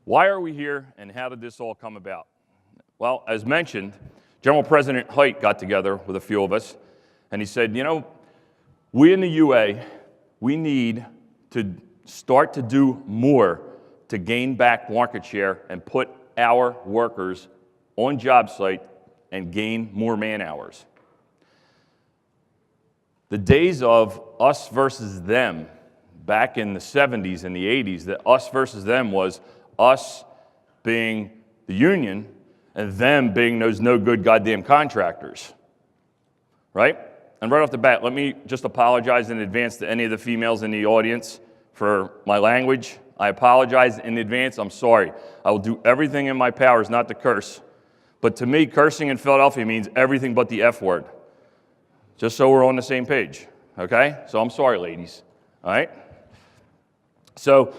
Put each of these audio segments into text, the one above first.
Why are we here, and how did this all come about? Well, as mentioned, General President Haidt got together with a few of us, and he said, you know, we in the UA, we need to start to do more to gain back market share and put our workers on job site and gain more man hours. The days of us versus them back in the 70s and the 80s, that us versus them was us being the union and them being those no good goddamn contractors, right? And right off the bat, let me just apologize in advance to any of the females in the audience for my language. I apologize in advance. I'm sorry. I will do everything in my powers not to curse. But to me, cursing in Philadelphia means everything but the F word. Just so we're on the same page, okay? So I'm sorry, ladies, all right? So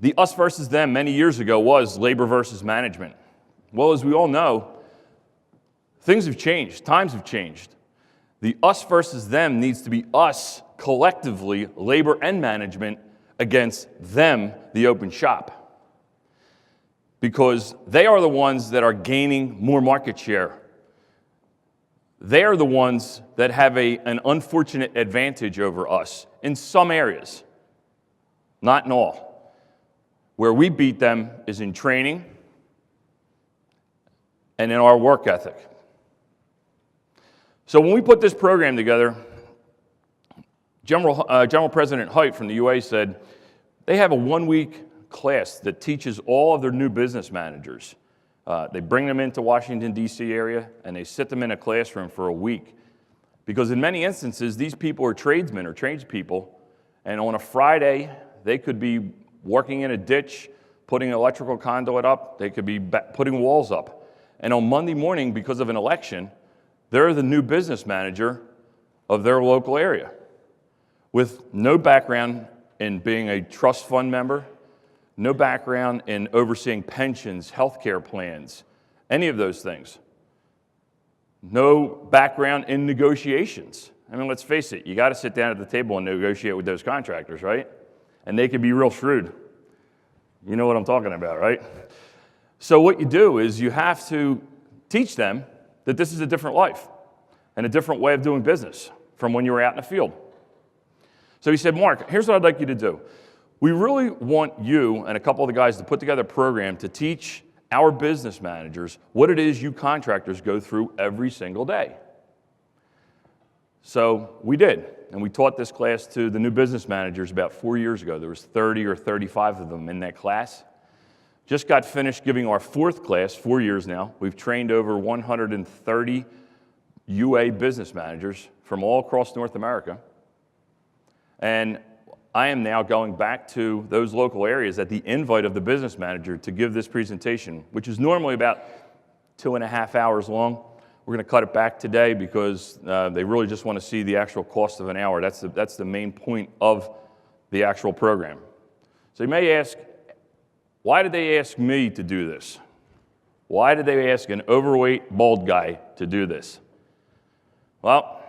the us versus them many years ago was labor versus management. Well, as we all know, things have changed. Times have changed. The us versus them needs to be us collectively, labor and management, against them, the open shop. Because they are the ones that are gaining more market share. They are the ones that have an unfortunate advantage over us in some areas, not in all. Where we beat them is in training and in our work ethic. So when we put this program together, General President Haidt from the UA said they have a one-week class that teaches all of their new business managers. They bring them into Washington, D.C. area, and they sit them in a classroom for a week. Because in many instances, these people are tradesmen or tradespeople, and on a Friday, they could be working in a ditch, putting electrical conduit up, they could be putting walls up. And on Monday morning, because of an election, they're the new business manager of their local area with no background in being a trust fund member, no background in overseeing pensions, healthcare plans, any of those things. No background in negotiations. I mean, let's face it, you got to sit down at the table and negotiate with those contractors, right? And they can be real shrewd. You know what I'm talking about, right? So what you do is you have to teach them that this is a different life and a different way of doing business from when you were out in the field. So he said, Mark, here's what I'd like you to do. We really want you and a couple of the guys to put together a program to teach our business managers what it is you contractors go through every single day. So we did, and we taught this class to the new business managers about 4 years ago. There was 30 or 35 of them in that class. Just got finished giving our fourth class, 4 years now. We've trained over 130 UA business managers from all across North America. And I am now going back to those local areas at the invite of the business manager to give this presentation, which is normally about 2.5 hours long. We're going to cut it back today because they really just want to see the actual cost of an hour. That's the main point of the actual program. So you may ask, why did they ask me to do this? Why did they ask an overweight, bald guy to do this? Well,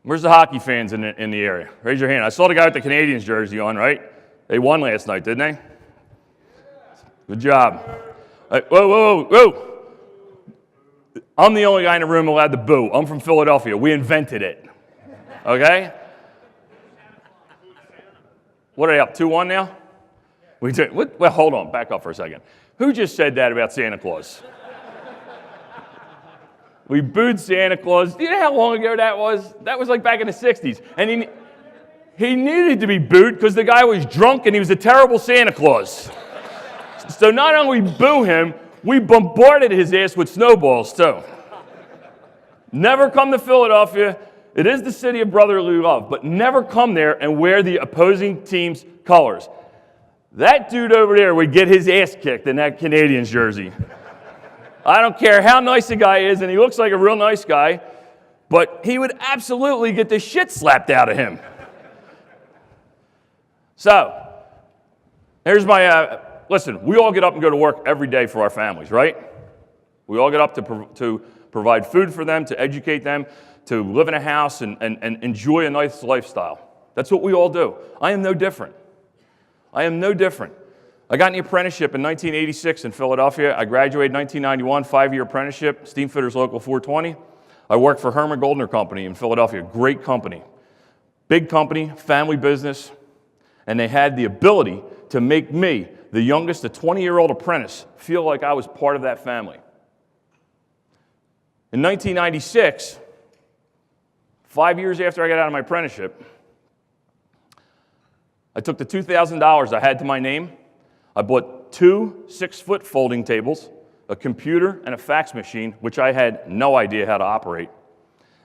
where's the hockey fans in the area? Raise your hand. I saw the guy with the Canadiens jersey on, right? They won last night, didn't they? Good job. Whoa. I'm the only guy in the room allowed to boo. I'm from Philadelphia. We invented it. Okay? What are they up, 2-1 now? Well, hold on. Back up for a second. Who just said that about Santa Claus? We booed Santa Claus. Do you know how long ago that was? That was like back in the 60s. And he needed to be booed because the guy was drunk and he was a terrible Santa Claus. So not only boo him, we bombarded his ass with snowballs too. Never come to Philadelphia. It is the city of brotherly love, but never come there and wear the opposing team's colors. That dude over there would get his ass kicked in that Canadiens jersey. I don't care how nice the guy is, and he looks like a real nice guy, but he would absolutely get the shit slapped out of him. So, here's my, listen, we all get up and go to work every day for our families, right? We all get up to provide food for them, to educate them, to live in a house and enjoy a nice lifestyle. That's what we all do. I am no different. I am no different. I got in the apprenticeship in 1986 in Philadelphia. I graduated in 1991, 5-year apprenticeship, Steam Fitters Local 420. I worked for Herman Goldner Company in Philadelphia, great company. Big company, family business, and they had the ability to make me, the youngest, a 20-year-old apprentice, feel like I was part of that family. In 1996, 5 years after I got out of my apprenticeship, I took the $2,000 I had to my name. I bought 2 6-foot folding tables, a computer, and a fax machine, which I had no idea how to operate.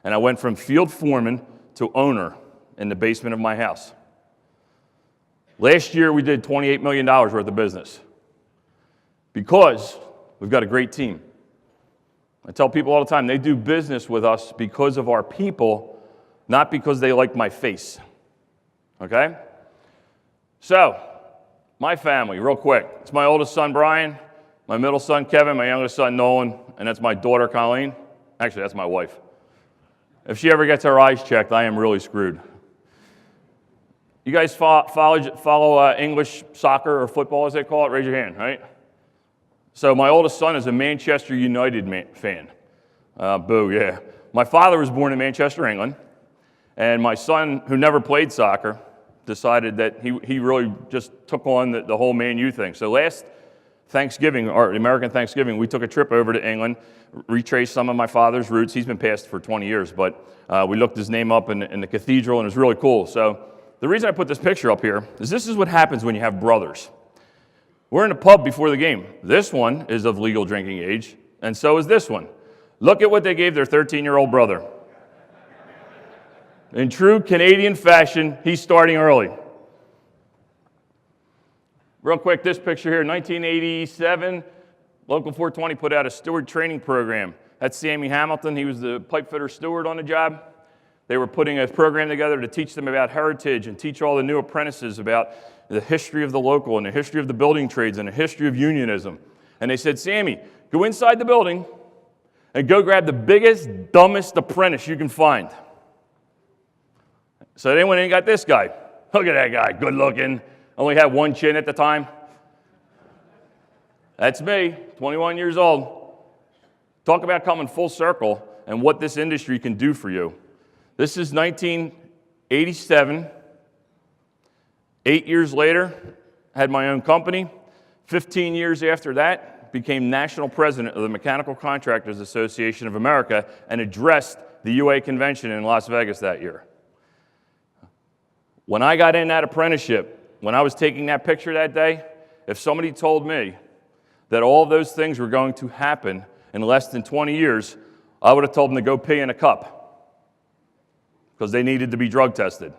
And I went from field foreman to owner in the basement of my house. Last year, we did $28 million worth of business because we've got a great team. I tell people all the time, they do business with us because of our people, not because they like my face. Okay? So, my family, real quick. It's my oldest son, Brian, my middle son, Kevin, my youngest son, Nolan, and that's my daughter, Colleen. Actually, that's my wife. If she ever gets her eyes checked, I am really screwed. You guys follow English soccer or football, as they call it? Raise your hand, right? So my oldest son is a Manchester United fan. Boo, yeah. My father was born in Manchester, England, and my son, who never played soccer, decided that he really just took on the whole Man U thing. So last Thanksgiving, or American Thanksgiving, we took a trip over to England, retraced some of my father's roots. He's been passed for 20 years, but we looked his name up in the cathedral, and it was really cool. So the reason I put this picture up here is this is what happens when you have brothers. We're in a pub before the game. This one is of legal drinking age, and so is this one. Look at what they gave their 13-year-old brother. In true Canadian fashion, he's starting early. Real quick, this picture here, 1987, Local 420 put out a steward training program. That's Sammy Hamilton. He was the pipe fitter steward on the job. They were putting a program together to teach them about heritage and teach all the new apprentices about the history of the local and the history of the building trades and the history of unionism. And they said, Sammy, go inside the building and go grab the biggest, dumbest apprentice you can find. So they went in and got this guy. Look at that guy, good looking. Only had one chin at the time. That's me, 21 years old. Talk about coming full circle and what this industry can do for you. This is 1987. 8 years later, had my own company. 15 years after that, became national president of the Mechanical Contractors Association of America and addressed the UA convention in Las Vegas that year. When I got in that apprenticeship, when I was taking that picture that day, if somebody told me that all those things were going to happen in less than 20 years, I would have told them to go pee in a cup because they needed to be drug tested.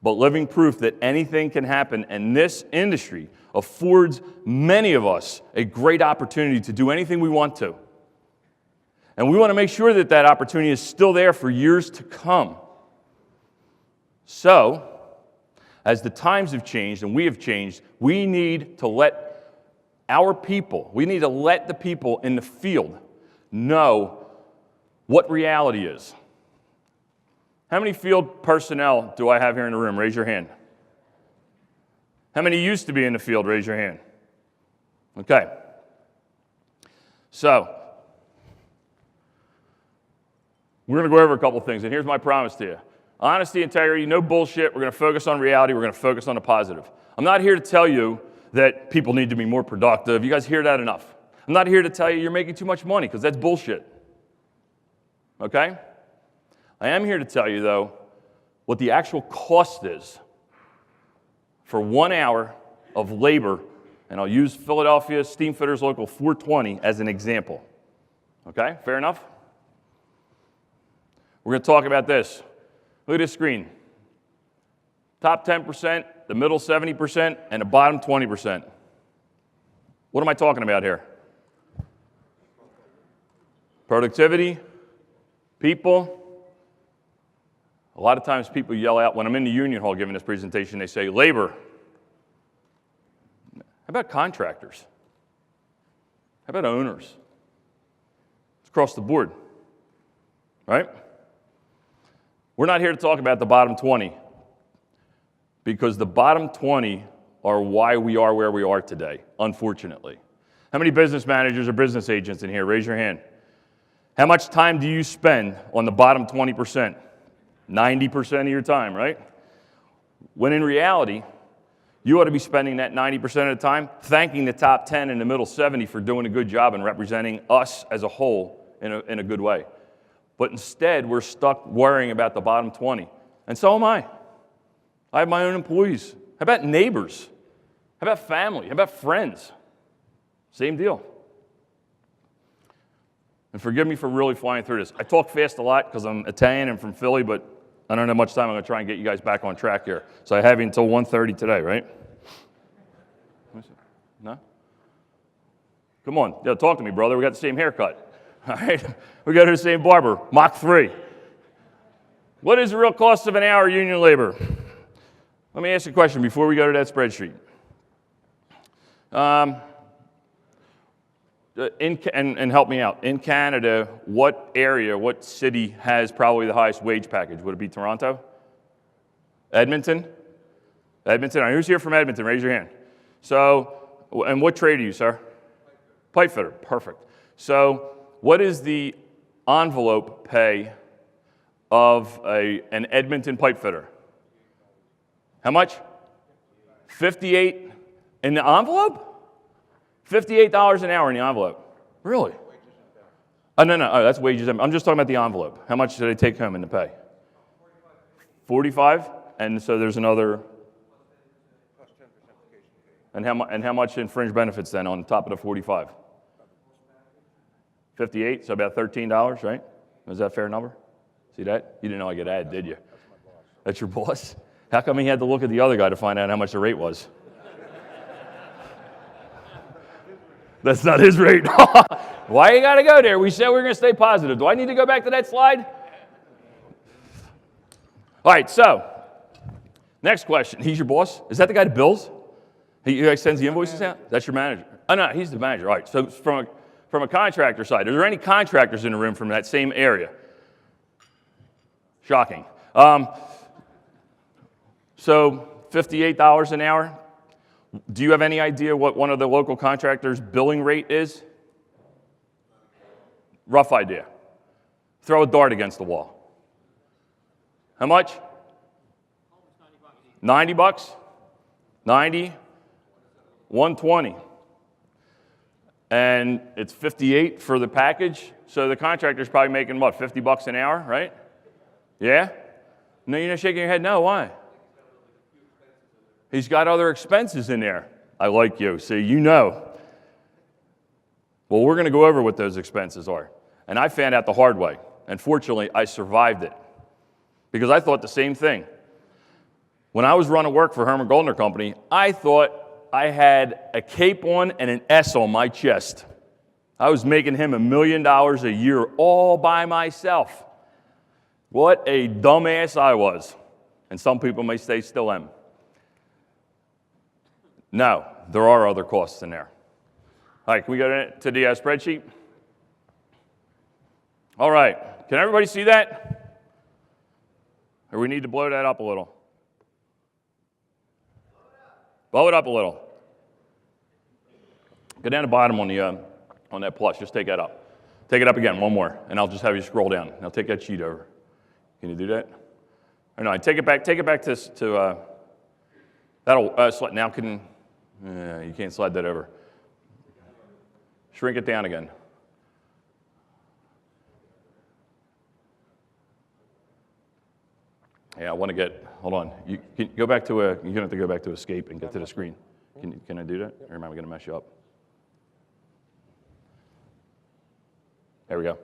But living proof that anything can happen, and this industry affords many of us a great opportunity to do anything we want to. And we want to make sure that that opportunity is still there for years to come. So, as the times have changed and we have changed, we need to let our people, we need to let the people in the field know what reality is. How many field personnel do I have here in the room? Raise your hand. How many used to be in the field? Raise your hand. Okay. So, we're going to go over a couple things, and here's my promise to you. Honesty, integrity, no bullshit. We're going to focus on reality. We're going to focus on the positive. I'm not here to tell you that people need to be more productive. You guys hear that enough. I'm not here to tell you you're making too much money, because that's bullshit. Okay? I am here to tell you, though, what the actual cost is for 1 hour of labor, and I'll use Philadelphia Steam Fitters Local 420 as an example. Okay? Fair enough? We're going to talk about this. Look at this screen. Top 10%, the middle 70%, and the bottom 20%. What am I talking about here? Productivity, people. A lot of times people yell out, when I'm in the union hall giving this presentation, they say, labor. How about contractors? How about owners? It's across the board, right? We're not here to talk about the bottom 20, because the bottom 20 are why we are where we are today, unfortunately. How many business managers or business agents in here? Raise your hand. How much time do you spend on the bottom 20%? 90% of your time, right? When in reality, you ought to be spending that 90% of the time thanking the top 10 and the middle 70 for doing a good job and representing us as a whole in a good way. But instead, we're stuck worrying about the bottom 20. And so am I. I have my own employees. How about neighbors? How about family? How about friends? Same deal. And forgive me for really flying through this. I talk fast a lot because I'm Italian and from Philly, but I don't have much time. I'm going to try and get you guys back on track here. So I have you until 1:30 today, right? No? Come on. Yeah, talk to me, brother. We got the same haircut. All right? We go to the same barber. Mach 3. What is the real cost of an hour union labor? Let me ask you a question before we go to that spreadsheet. And help me out. In Canada, what area, what city has probably the highest wage package? Would it be Toronto? Edmonton? Edmonton. All right, who's here from Edmonton? Raise your hand. So, and what trade are you, sir? Pipe fitter. Perfect. So, what is the envelope pay of an Edmonton pipe fitter? How much? 58 in the envelope? $58 an hour in the envelope. Really? Oh, no. Oh, that's wages. I'm just talking about the envelope. How much do they take home in the pay? 45? And so there's another. And how much in fringe benefits then on top of the 45? 58, so about $13, right? Is that a fair number? See that? You didn't know I get added, did you? That's your boss? How come he had to look at the other guy to find out how much the rate was? That's not his rate. Why you got to go there? We said we were going to stay positive. Do I need to go back to that slide? All right, so next question. He's your boss? Is that the guy that bills? He guys sends the invoices out? That's your manager? Oh, no, he's the manager. All right, so from a contractor side, are there any contractors in the room from that same area? Shocking. So $58 an hour. Do you have any idea what one of the local contractors' billing rate is? Rough idea. Throw a dart against the wall. How much? 90 bucks? 90? 120. And it's 58 for the package. So the contractor's probably making what, 50 bucks an hour, right? Yeah? No, you're not shaking your head. No, why? He's got other expenses in there. I like you, so you know. Well, we're going to go over what those expenses are. And I found out the hard way. And fortunately, I survived it. Because I thought the same thing. When I was running work for Herman Goldner Company, I thought I had a cape on and an S on my chest. I was making him $1 million a year all by myself. What a dumbass I was. And some people may say still am. No, there are other costs in there. All right, can we go to the spreadsheet? All right, can everybody see that? Or we need to blow that up a little? Blow it up a little. Go down the bottom on that plus, just take that up. Take it up again, one more, and I'll just have you scroll down. And I'll take that sheet over. Can you do that? Or no, take it back to that'll, now can, you can't slide that over. Shrink it down again. Yeah, I want to get, hold on. You can go back to you're going to have to go back to escape and get to the screen. Can I do that? Or am I going to mess you up? There we go.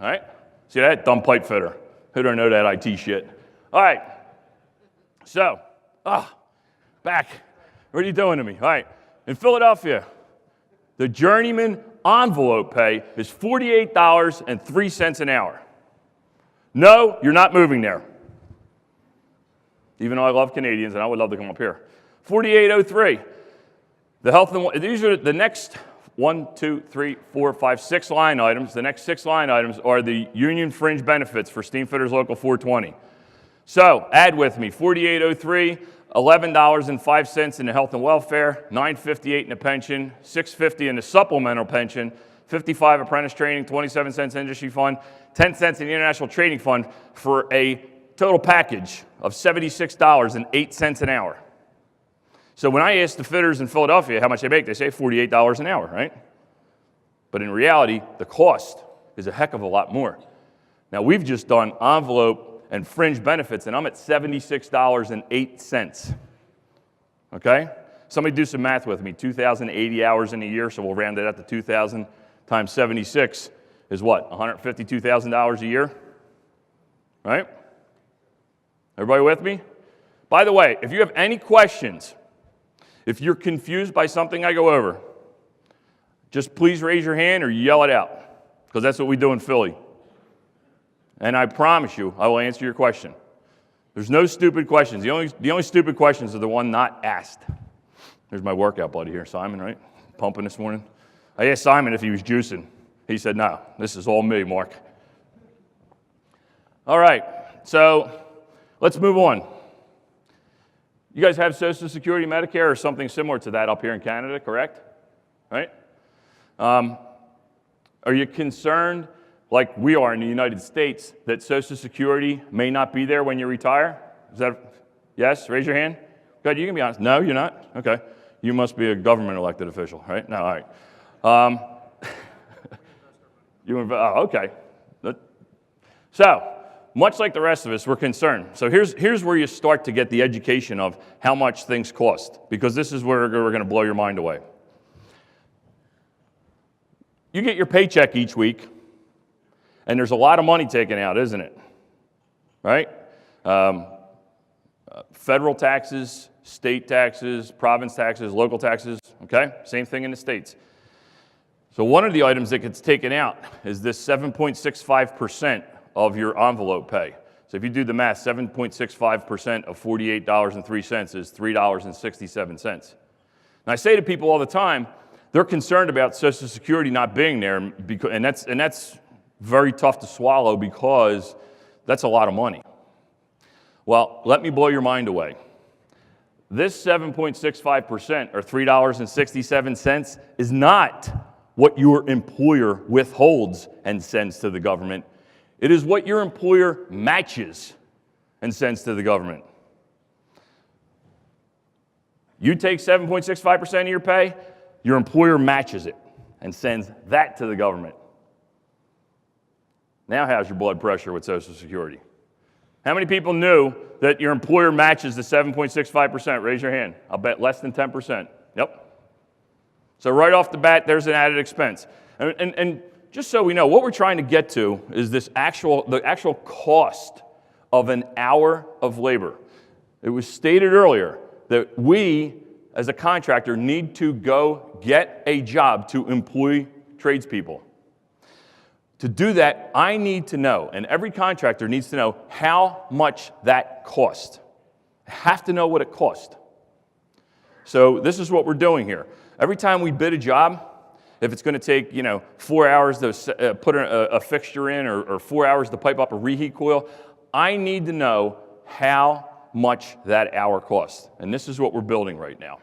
All right. See that? Dumb pipe fitter. Who don't know that IT shit? All right. So, back. What are you doing to me? All right. In Philadelphia, the journeyman envelope pay is $48.03 an hour. No, you're not moving there. Even though I love Canadians and I would love to come up here. $48.03. The health and these are the next 1, 2, 3, 4, 5, 6 line items. The next 6 line items are the union fringe benefits for Steamfitters Local 420. So add with me $48.03. $11.05 in the health and welfare, $9.58 in the pension, $6.50 in the supplemental pension, $55 apprentice training, 27 cents industry fund, 10 cents in the international trading fund, for a total package of $76.08 an hour. So when I ask the fitters in Philadelphia how much they make, they say $48 an hour, right? But in reality, the cost is a heck of a lot more. Now, we've just done envelope and fringe benefits, and I'm at $76.08. Okay? Somebody do some math with me. 2,080 hours in a year, so we'll round it out to 2,000 times 76 is what? $152,000 a year? Right? Everybody with me? By the way, if you have any questions, if you're confused by something I go over, just please raise your hand or yell it out, because that's what we do in Philly. And I promise you, I will answer your question. There's no stupid questions. The only stupid questions are the one not asked. There's my workout buddy here, Simon, right? Pumping this morning. I asked Simon if he was juicing. He said, no, this is all me, Mark. All right, so let's move on. You guys have Social Security, Medicare, or something similar to that up here in Canada, correct? Right? Are you concerned, like we are in the United States, that Social Security may not be there when you retire? Is that, yes? Raise your hand. Good, you can be honest. No, you're not? Okay. You must be a government elected official, right? No, all right. Okay. So, much like the rest of us, we're concerned. So here's where you start to get the education of how much things cost, because this is where we're going to blow your mind away. You get your paycheck each week, and there's a lot of money taken out, isn't it? Right? Federal taxes, state taxes, province taxes, local taxes, okay? Same thing in the States. So one of the items that gets taken out is this 7.65% of your envelope pay. So if you do the math, 7.65% of $48.03 is $3.67. And I say to people all the time, they're concerned about Social Security not being there, and that's very tough to swallow because that's a lot of money. Well, let me blow your mind away. This 7.65%, or $3.67, is not what your employer withholds and sends to the government. It is what your employer matches and sends to the government. You take 7.65% of your pay, your employer matches it and sends that to the government. Now how's your blood pressure with Social Security? How many people knew that your employer matches the 7.65%? Raise your hand. I'll bet less than 10%. Yep. So right off the bat, there's an added expense. And just so we know, what we're trying to get to is the actual cost of an hour of labor. It was stated earlier that we, as a contractor, need to go get a job to employ tradespeople. To do that, I need to know, and every contractor needs to know, how much that cost. I have to know what it cost. So this is what we're doing here. Every time we bid a job, if it's going to take 4 hours to put a fixture in, or 4 hours to pipe up a reheat coil, I need to know how much that hour costs. And this is what we're building right now.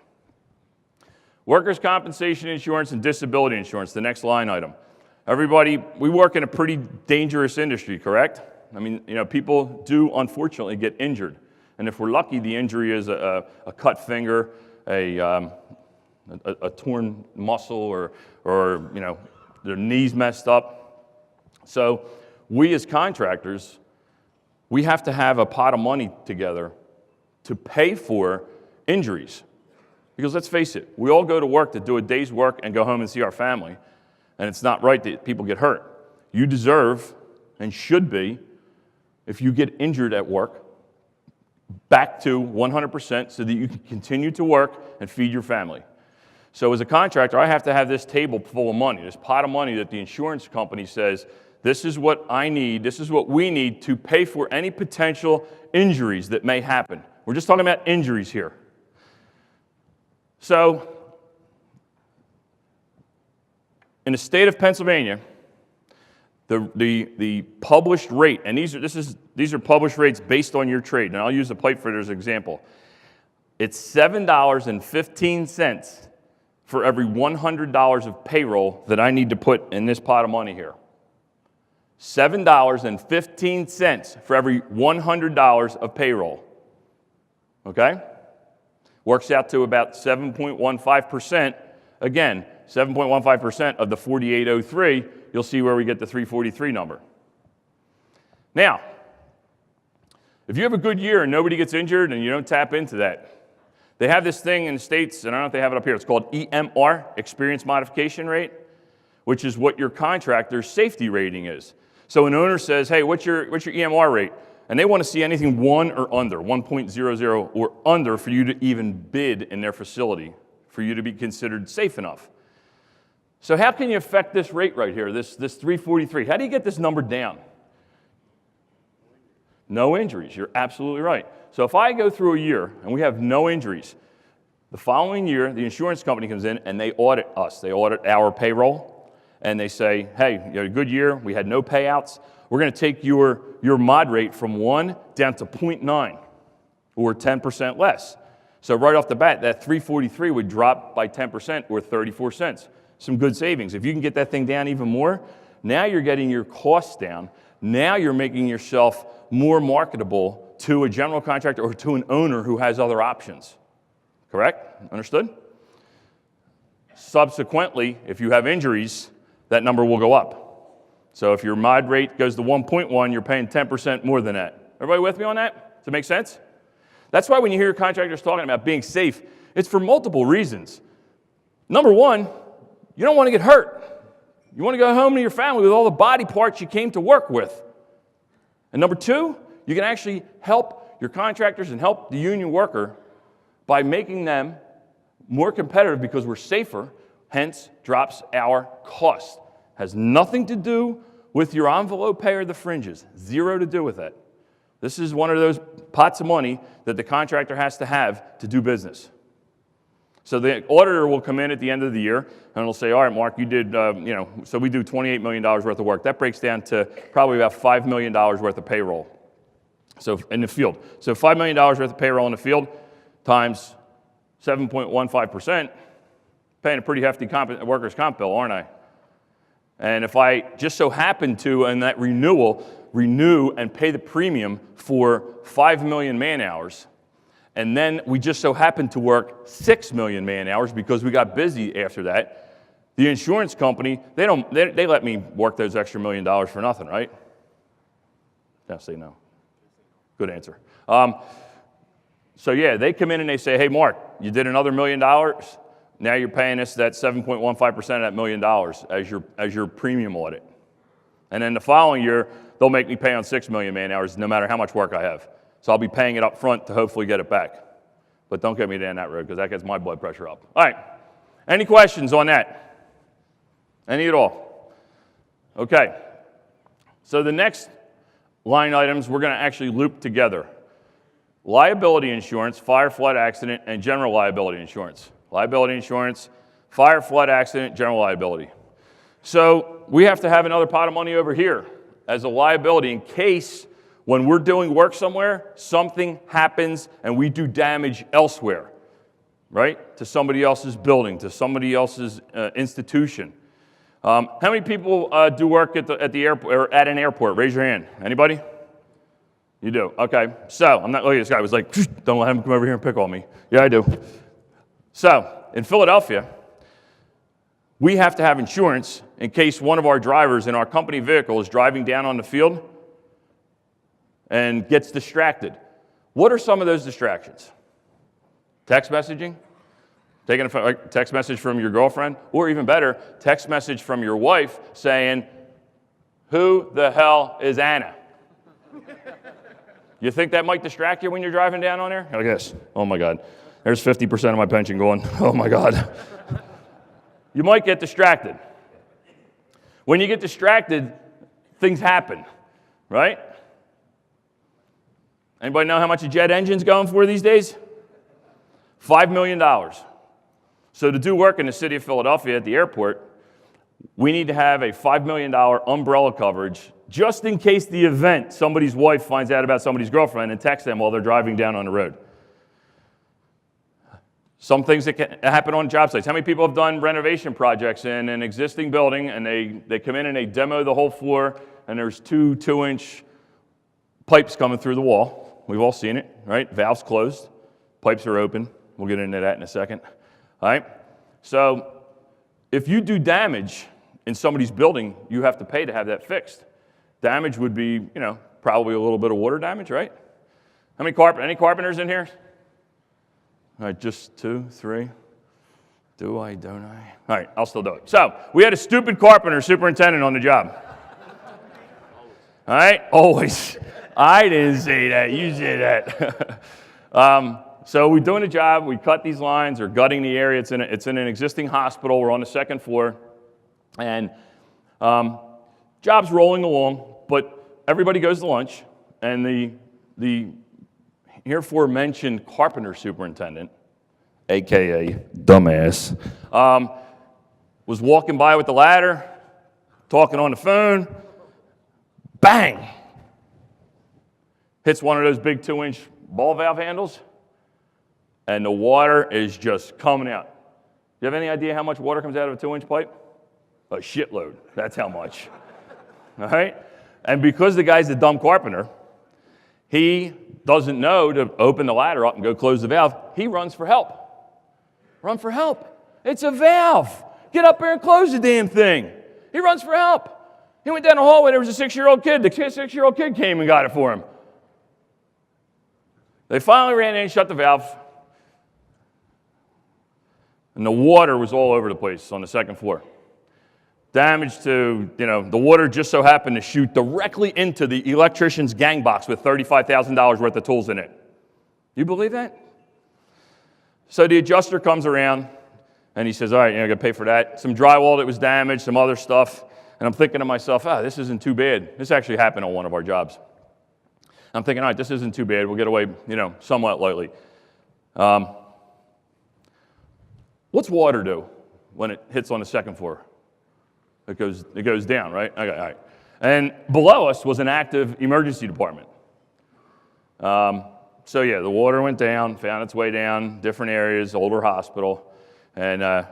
Workers' compensation insurance and disability insurance, the next line item. Everybody, we work in a pretty dangerous industry, correct? I mean, people do unfortunately get injured. And if we're lucky, the injury is a cut finger, a torn muscle, or their knees messed up. So we as contractors, we have to have a pot of money together to pay for injuries. Because let's face it, we all go to work to do a day's work and go home and see our family. And it's not right that people get hurt. You deserve, and should be, if you get injured at work, back to 100% so that you can continue to work and feed your family. So as a contractor, I have to have this table full of money, this pot of money that the insurance company says, this is what I need, this is what we need to pay for any potential injuries that may happen. We're just talking about injuries here. So, in the state of Pennsylvania, the published rate, and these are published rates based on your trade, and I'll use the pipe fitter as an example. It's $7.15 for every $100 of payroll that I need to put in this pot of money here. $7.15 for every $100 of payroll. Okay? Works out to about 7.15%. Again, 7.15% of the 4803, you'll see where we get the 343 number. Now, if you have a good year and nobody gets injured and you don't tap into that, they have this thing in the States, and I don't know if they have it up here, it's called EMR, Experience Modification Rate, which is what your contractor's safety rating is. So an owner says, hey, what's your EMR rate? And they want to see anything 1 or under, 1.00 or under for you to even bid in their facility, for you to be considered safe enough. So how can you affect this rate right here, this 343? How do you get this number down? No injuries, you're absolutely right. So if I go through a year and we have no injuries, the following year the insurance company comes in and they audit us. They audit our payroll and they say, hey, you had a good year, we had no payouts. We're going to take your mod rate from 1 down to 0.9 or 10% less. So right off the bat, that 343 would drop by 10% or 34 cents. Some good savings. If you can get that thing down even more, now you're getting your costs down. Now you're making yourself more marketable to a general contractor or to an owner who has other options. Correct? Understood? Subsequently, if you have injuries, that number will go up. So if your mod rate goes to 1.1, you're paying 10% more than that. Everybody with me on that? Does it make sense? That's why when you hear contractors talking about being safe, it's for multiple reasons. Number one, you don't want to get hurt. You want to go home to your family with all the body parts you came to work with. And number two, you can actually help your contractors and help the union worker by making them more competitive because we're safer, hence drops our cost. Has nothing to do with your envelope pay or the fringes. Zero to do with it. This is one of those pots of money that the contractor has to have to do business. So the auditor will come in at the end of the year and it'll say, all right, Mark, you did, so we do $28 million worth of work. That breaks down to probably about $5 million worth of payroll. So in the field. So $5 million worth of payroll in the field times 7.15%, paying a pretty hefty workers' comp bill, aren't I? And if I just so happen to, in that renewal, renew and pay the premium for 5 million man hours, and then we just so happen to work 6 million man hours because we got busy after that, the insurance company, they let me work those extra $1 million for nothing, right? Yeah, say no. Good answer. So yeah, they come in and they say, hey, Mark, you did another $1 million. Now you're paying us that 7.15% of that $1 million as your premium audit. And then the following year, they'll make me pay on 6 million man hours no matter how much work I have. So I'll be paying it up front to hopefully get it back. But don't get me down that road because that gets my blood pressure up. All right. Any questions on that? Any at all? Okay. So the next line items we're going to actually loop together. Liability insurance, fire, flood, accident, and general liability insurance. Liability insurance, fire, flood, accident, general liability. So we have to have another pot of money over here as a liability in case when we're doing work somewhere, something happens and we do damage elsewhere, right? To somebody else's building, to somebody else's institution. How many people do work at the airport or at an airport? Raise your hand. Anybody? You do. Okay. So I'm not. Look at this guy. Was like, don't let him come over here and pick on me. Yeah, I do. So in Philadelphia, we have to have insurance in case one of our drivers in our company vehicle is driving down on the field and gets distracted. What are some of those distractions? Text messaging? Taking a text message from your girlfriend? Or even better, text message from your wife saying, who the hell is Anna? You think that might distract you when you're driving down on there? Like this. Oh my God. There's 50% of my pension going, oh my God. You might get distracted. When you get distracted, things happen, right? Anybody know how much a jet engine's going for these days? $5 million. So to do work in the city of Philadelphia at the airport, we need to have a $5 million umbrella coverage just in case the event somebody's wife finds out about somebody's girlfriend and texts them while they're driving down on the road. Some things that can happen on job sites. How many people have done renovation projects in an existing building and they come in and they demo the whole floor and there's 2-inch pipes coming through the wall? We've all seen it, right? Valves closed, pipes are open. We'll get into that in a second. All right? So if you do damage in somebody's building, you have to pay to have that fixed. Damage would be, probably a little bit of water damage, right? How many any carpenters in here? All right, just 2, 3. Do I, don't I? All right, I'll still do it. So we had a stupid carpenter superintendent on the job. All right, always. I didn't say that, you said that. So we're doing a job, we cut these lines, or gutting the area. It's in an existing hospital, we're on the second floor, and job's rolling along, but everybody goes to lunch, and the herefore mentioned carpenter superintendent, AKA dumbass, was walking by with the ladder, talking on the phone, bang! Hits one of those big 2-inch ball valve handles, and the water is just coming out. Do you have any idea how much water comes out of a 2-inch pipe? A shitload. That's how much. All right? And because the guy's a dumb carpenter, he doesn't know to open the ladder up and go close the valve. He runs for help. Run for help. It's a valve. Get up there and close the damn thing. He runs for help. He went down the hallway. There was a 6-year-old kid. The 6-year-old kid came and got it for him. They finally ran in and shut the valve. And the water was all over the place on the second floor. Damage to, the water just so happened to shoot directly into the electrician's gang box with $35,000 worth of tools in it. You believe that? So the adjuster comes around, and he says, all right, I got to pay for that. Some drywall that was damaged, some other stuff. And I'm thinking to myself, this isn't too bad. This actually happened on one of our jobs. I'm thinking, all right, this isn't too bad. We'll get away, somewhat lightly. What's water do when it hits on the second floor? It goes down, right? Okay, all right. And below us was an active emergency department. So yeah, the water went down, found its way down, different areas, older hospital, and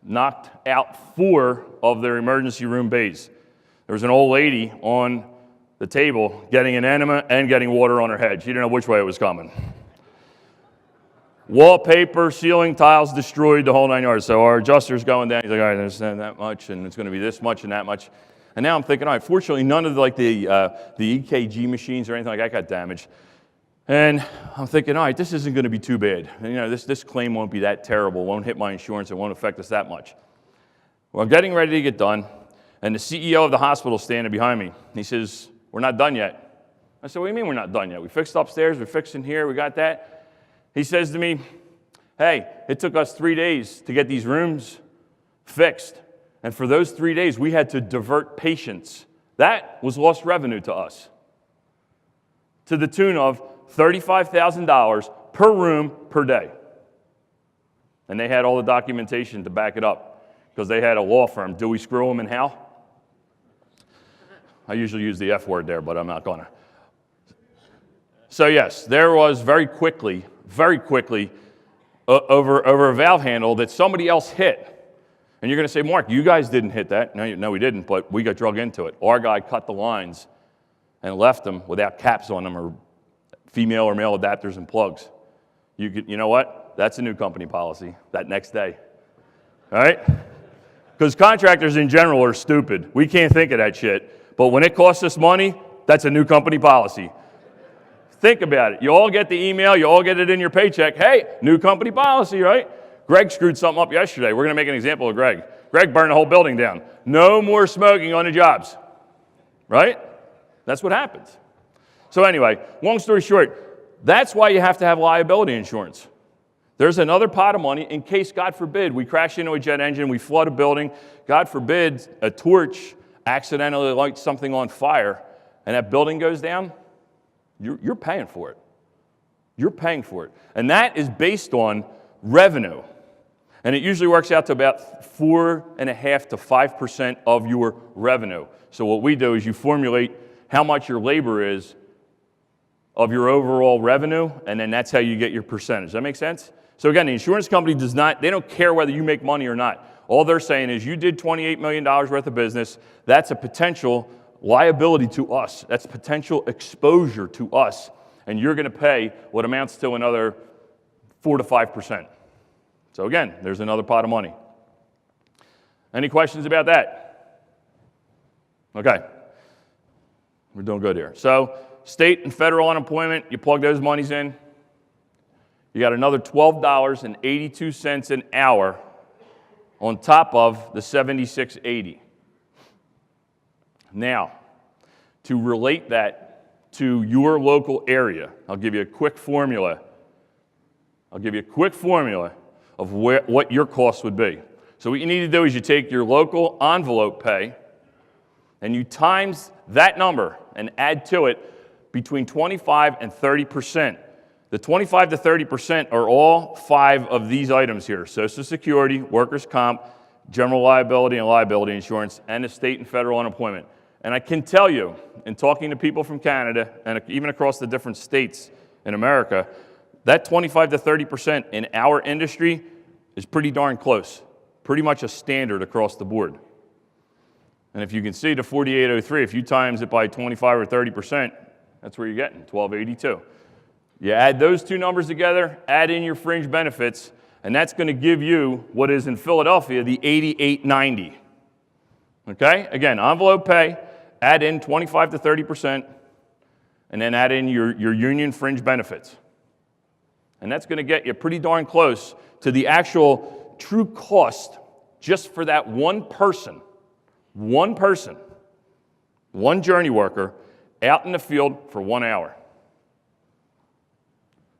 knocked out 4 of their emergency room bays. There was an old lady on the table getting an enema and getting water on her head. She didn't know which way it was coming. Wallpaper, ceiling tiles destroyed, the whole 9 yards. So our adjuster's going down. He's like, all right, there's that much, and it's going to be this much and that much. And now I'm thinking, all right, fortunately, none of the EKG machines or anything like that got damaged. And I'm thinking, all right, this isn't going to be too bad. And, this claim won't be that terrible. It won't hit my insurance. It won't affect us that much. Well, I'm getting ready to get done, and the CEO of the hospital is standing behind me. He says, we're not done yet. I said, what do you mean we're not done yet? We fixed upstairs. We're fixing here. We got that. He says to me, hey, it took us 3 days to get these rooms fixed. And for those 3 days, we had to divert patients. That was lost revenue to us, to the tune of $35,000 per room per day. And they had all the documentation to back it up because they had a law firm. Do we screw them and how? I usually use the F word there, but I'm not going to. So yes, there was very quickly, over a valve handle that somebody else hit. And you're going to say, Mark, you guys didn't hit that. No, we didn't, but we got drug into it. Our guy cut the lines and left them without caps on them or female or male adapters and plugs. You know what? That's a new company policy that next day. All right? Because contractors in general are stupid. We can't think of that shit. But when it costs us money, that's a new company policy. Think about it. You all get the email. You all get it in your paycheck. Hey, new company policy, right? Greg screwed something up yesterday. We're going to make an example of Greg. Greg burned the whole building down. No more smoking on the jobs, right? That's what happens. So anyway, long story short, that's why you have to have liability insurance. There's another pot of money in case, God forbid, we crash into a jet engine, we flood a building, God forbid, a torch accidentally lights something on fire, and that building goes down. You're paying for it. You're paying for it. And that is based on revenue. And it usually works out to about 4.5% to 5% of your revenue. So what we do is you formulate how much your labor is of your overall revenue, and then that's how you get your percentage. Does that make sense? So again, the insurance company they don't care whether you make money or not. All they're saying is you did $28 million worth of business. That's a potential liability to us. That's potential exposure to us. And you're going to pay what amounts to another 4 to 5%. So again, there's another pot of money. Any questions about that? Okay. We're doing good here. So state and federal unemployment, you plug those monies in. You got another $12.82 an hour on top of the $76.80. Now, to relate that to your local area, I'll give you a quick formula. Of what your cost would be. So what you need to do is you take your local envelope pay and you times that number and add to it between 25 and 30%. The 25 to 30% are all 5 of these items here: Social Security, workers' comp, general liability and liability insurance, and the state and federal unemployment. And I can tell you, in talking to people from Canada and even across the different states in America, that 25 to 30% in our industry is pretty darn close, pretty much a standard across the board. And if you can see the 4803, if you times it by 25 or 30%, that's where you're getting, 1282. You add those two numbers together, add in your fringe benefits, and that's going to give you what is in Philadelphia the 8890. Okay? Again, envelope pay, add in 25 to 30%, and then add in your union fringe benefits. And that's going to get you pretty darn close to the actual true cost just for that one person, one journey worker out in the field for 1 hour.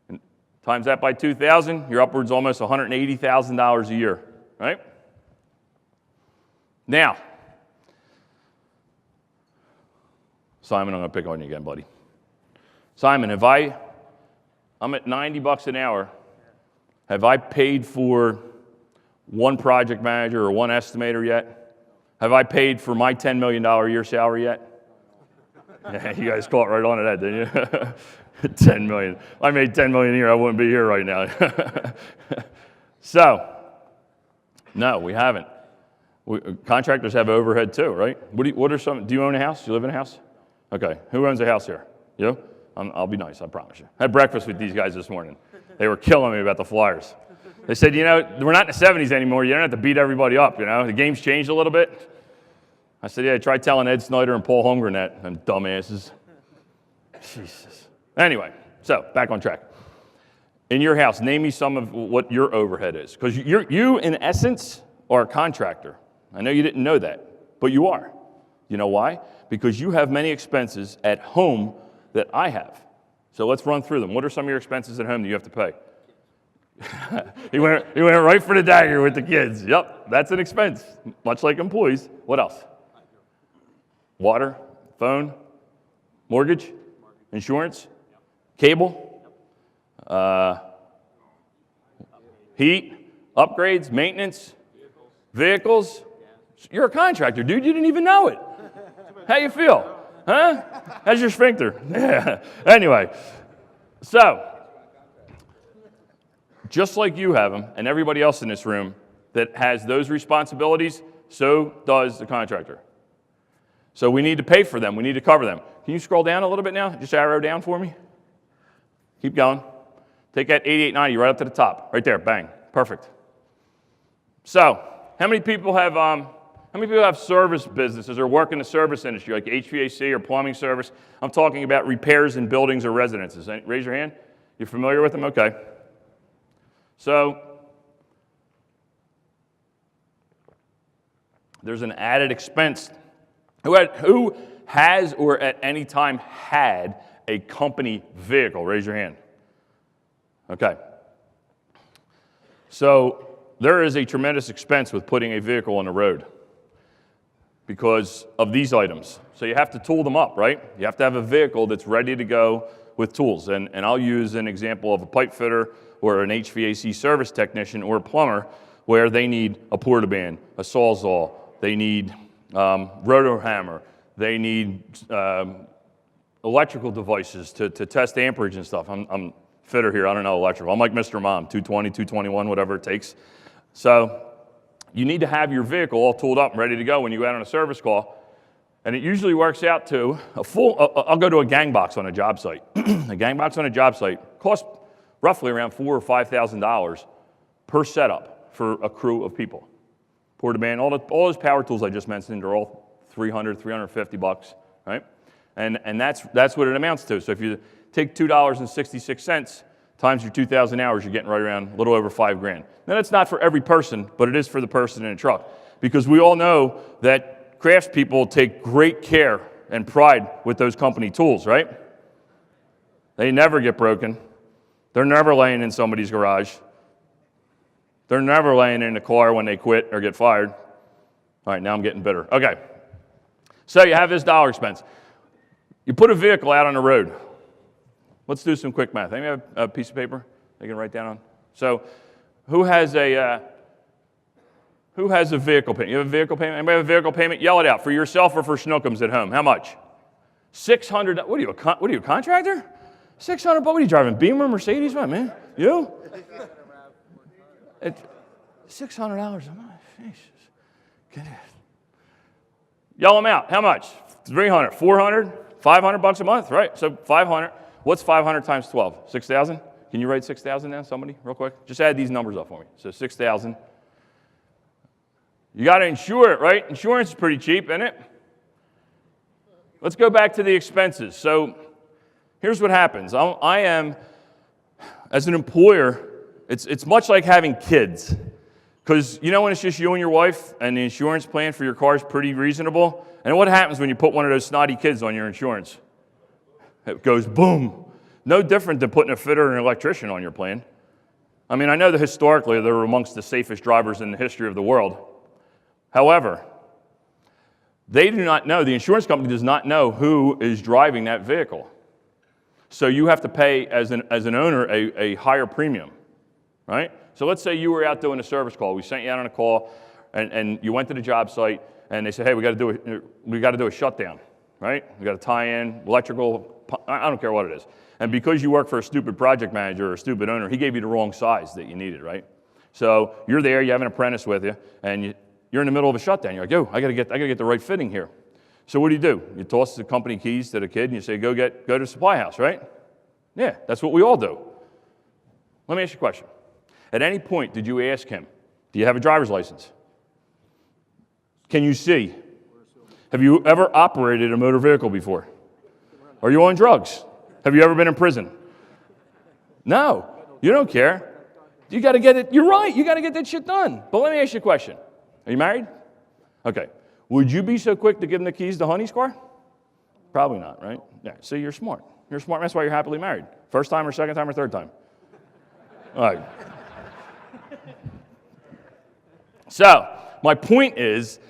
And times that by 2,000, you're upwards almost $180,000 a year, right? Now, Simon, I'm going to pick on you again, buddy. Simon, I'm at $90 an hour. Have I paid for one project manager or one estimator yet? Have I paid for my $10 million a year salary yet? Yeah, you guys caught right on to that, didn't you? 10 million. If I made 10 million a year, I wouldn't be here right now. So, no, we haven't. Contractors have overhead too, right? Do you own a house? Do you live in a house? Okay. Who owns a house here? You? I'll be nice, I promise you. I had breakfast with these guys this morning. They were killing me about the Flyers. They said, we're not in the 70s anymore. You don't have to beat everybody up, The game's changed a little bit. I said, yeah, try telling Ed Snyder and Paul Holmgren that, them dumbasses. Jesus. Anyway, so back on track. In your house, name me some of what your overhead is. Because you, in essence, are a contractor. I know you didn't know that, but you are. You know why? Because you have many expenses at home that I have. So let's run through them. What are some of your expenses at home that you have to pay? He went right for the dagger with the kids. Yep, that's an expense, much like employees. What else? Water, phone, mortgage, insurance, cable, heat, upgrades, maintenance, vehicles. You're a contractor, dude. You didn't even know it. How you feel? Huh? How's your sphincter? Yeah. Anyway, so just like you have them and everybody else in this room that has those responsibilities, so does the contractor. So we need to pay for them. We need to cover them. Can you scroll down a little bit now? Just arrow down for me. Keep going. Take that 8890 right up to the top. Right there. Bang. Perfect. So how many people have service businesses or work in the service industry, like HVAC or plumbing service? I'm talking about repairs in buildings or residences. Raise your hand. You're familiar with them? Okay. So there's an added expense. Who has or at any time had a company vehicle? Raise your hand. Okay. So there is a tremendous expense with putting a vehicle on the road because of these items. So you have to tool them up, right? You have to have a vehicle that's ready to go with tools. And I'll use an example of a pipe fitter or an HVAC service technician or a plumber where they need a portaband, a sawzall, they need rotor hammer, they need electrical devices to test amperage and stuff. I'm fitter here. I don't know electrical. I'm like Mr. Mom, 220, 221, whatever it takes. So you need to have your vehicle all tooled up and ready to go when you go out on a service call. And it usually works out to I'll go to a gang box on a job site. A gang box on a job site costs roughly around $4,000 or $5,000 per setup for a crew of people. Pour demand, all those power tools I just mentioned are all $300, $350, right? And that's what it amounts to. So if you take $2.66 times your 2,000 hours, you're getting right around a little over $5,000. Now that's not for every person, but it is for the person in a truck, because we all know that craftspeople take great care and pride with those company tools, right? They never get broken. They're never laying in somebody's garage. They're never laying in the car when they quit or get fired. All right, now I'm getting bitter. Okay, so you have this dollar expense. You put a vehicle out on the road. Let's do some quick math. Anybody have a piece of paper they can write down on? So who has a vehicle payment? You have a vehicle payment? Anybody have a vehicle payment? Yell it out, for yourself or for Schnookums at home. How much? $600. What are you, a contractor? $600. What are you driving? Beamer, Mercedes? What, man? You? $600 a month. Jesus. Get it. Yell them out. How much? 300, 400, 500 bucks a month, right? So 500. What's 500 times 12? 6,000? Can you write 6,000 down, somebody, real quick? Just add these numbers up for me. So 6,000. You got to insure it, right? Insurance is pretty cheap, isn't it? Let's go back to the expenses. So here's what happens. I am, as an employer, it's much like having kids. Because you know when it's just you and your wife and the insurance plan for your car is pretty reasonable? And what happens when you put one of those snotty kids on your insurance? It goes boom. No different than putting a fitter and an electrician on your plan. I mean, I know that historically they're amongst the safest drivers in the history of the world. However, they do not know, the insurance company does not know who is driving that vehicle. So you have to pay, as an owner, a higher premium, right? So let's say you were out doing a service call. We sent you out on a call, and you went to the job site, and they said, hey, we got to do a shutdown, right? We got to tie in electrical, I don't care what it is. And because you work for a stupid project manager or a stupid owner, he gave you the wrong size that you needed, right? So you're there, you have an apprentice with you, and you're in the middle of a shutdown. You're like, yo, I got to get the right fitting here. So what do? You toss the company keys to the kid, and you say, go to the supply house, right? Yeah, that's what we all do. Let me ask you a question. At any point, did you ask him, do you have a driver's license? Can you see? Have you ever operated a motor vehicle before? Are you on drugs? Have you ever been in prison? No, you don't care. You got to get it. You're right. You got to get that shit done. But let me ask you a question. Are you married? Okay. Would you be so quick to give him the keys to Honey's car? Probably not, right? Yeah. See, you're smart. You're smart. That's why you're happily married. First time or second time or third time? All right. So my point is,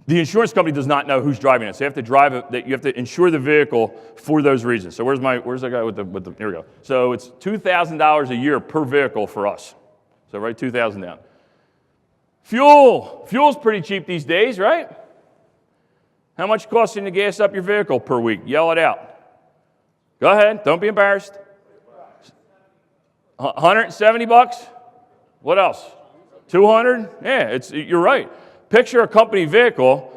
the insurance company does not know who's driving it. So you have to drive it. You have to insure the vehicle for those reasons. So where's that guy with the? Here we go. So it's $2,000 a year per vehicle for us. So write 2,000 down. Fuel's pretty cheap these days, right? How much costs you to gas up your vehicle per week? Yell it out. Go ahead. Don't be embarrassed. 170 bucks. What else? 200? Yeah, you're right. Picture a company vehicle